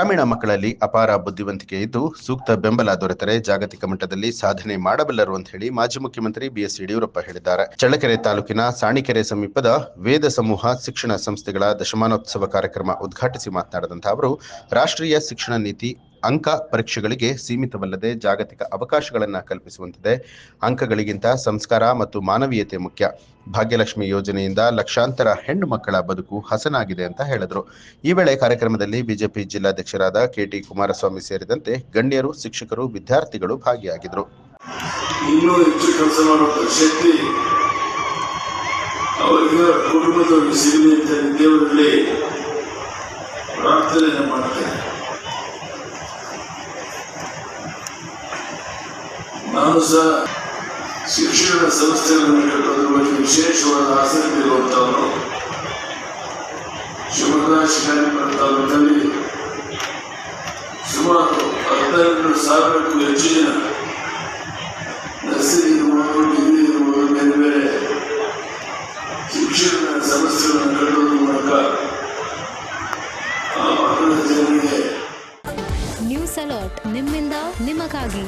ಗ್ರಾಮೀಣ ಮಕ್ಕಳಲ್ಲಿ ಅಪಾರ ಬುದ್ಧಿವಂತಿಕೆ ಇದ್ದು ಸೂಕ್ತ ಬೆಂಬಲ ದೊರೆತರೆ ಜಾಗತಿಕ ಮಟ್ಟದಲ್ಲಿ ಸಾಧನೆ ಮಾಡಬಲ್ಲರು ಅಂತ ಹೇಳಿ ಮಾಜಿ ಮುಖ್ಯಮಂತ್ರಿ ಬಿಎಸ್ ಯಡಿಯೂರಪ್ಪ ಹೇಳಿದ್ದಾರೆ. ಚಳ್ಳಕೆರೆ ತಾಲೂಕಿನ ಸಾಣಿಕೆರೆ ಸಮೀಪದ ವೇದ ಸಮೂಹ ಶಿಕ್ಷಣ ಸಂಸ್ಥೆಗಳ ದಶಮಾನೋತ್ಸವ ಕಾರ್ಯಕ್ರಮ ಉದ್ಘಾಟಿಸಿ ಮಾತನಾಡಿದಂಥ ಅವರು, ರಾಷ್ಟ್ರೀಯ ಶಿಕ್ಷಣ ನೀತಿ ಅಂಕ ಪರೀಕ್ಷೆಗಳಿಗೆ ಸೀಮಿತವಲ್ಲದೆ ಜಾಗತಿಕ ಅವಕಾಶಗಳನ್ನು ಕಲ್ಪಿಸುವಂತಿದೆ. ಅಂಕಗಳಿಗಿಂತ ಸಂಸ್ಕಾರ ಮತ್ತು ಮಾನವೀಯತೆ ಮುಖ್ಯ. ಭಾಗ್ಯಲಕ್ಷ್ಮಿ ಯೋಜನೆಯಿಂದ ಲಕ್ಷಾಂತರ ಹೆಣ್ಣು ಮಕ್ಕಳ ಬದುಕು ಹಸನಾಗಿದೆ ಅಂತ ಹೇಳಿದರು. ಈ ವೇಳೆ ಕಾರ್ಯಕ್ರಮದಲ್ಲಿ ಬಿಜೆಪಿ ಜಿಲ್ಲಾಧ್ಯಕ್ಷರಾದ ಕೆಟಿ ಕುಮಾರಸ್ವಾಮಿ ಸೇರಿದಂತೆ ಗಣ್ಯರು, ಶಿಕ್ಷಕರು, ವಿದ್ಯಾರ್ಥಿಗಳು ಭಾಗಿಯಾಗಿದ್ದರು. ಇನ್ನೂ ಹೆಚ್ಚು ಕೆಲಸ ಮಾಡುವ ಶಕ್ತಿ ಅವರಿಗೆ ಕುಟುಂಬದವರಿಗೆ ಸಿಗಲಿ ಅಂತ ದೇವರಲ್ಲಿ ಪ್ರಾರ್ಥನೆ ಮಾಡ್ತೇನೆ. ನಾನು ಸಹ ಶಿಕ್ಷಣ ಸಂಸ್ಥೆಗಳನ್ನು ಕಟ್ಟೋದ್ರ ಬಗ್ಗೆ ವಿಶೇಷವಾದ ಆಸಕ್ತಿ ಇರುವಂತವರು. ಶಿವಮೊಗ್ಗ ಶಿಕಾರಿಪುರ ತಾಲೂಕಿನಲ್ಲಿ ಸುಮಾರು 15,000ಕ್ಕೂ ಹೆಚ್ಚು ಜನ ನರ್ಸರಿ ಇರ್ಬೋದು, ಡಿಗ್ರಿ ಇರ್ಬೋದು, ಬೇರೆ ಬೇರೆ ಶಿಕ್ಷಣ ಸಂಸ್ಥೆಗಳನ್ನು ಕಟ್ಟೋದ್ರ ಮೂಲಕ ಆ ಭಾಗದ ಜನರಿಗೆ ನ್ಯೂಸ್ ಅಲರ್ಟ್ ನಿಮ್ಮಿಂದ ನಿಮಗಾಗಿ.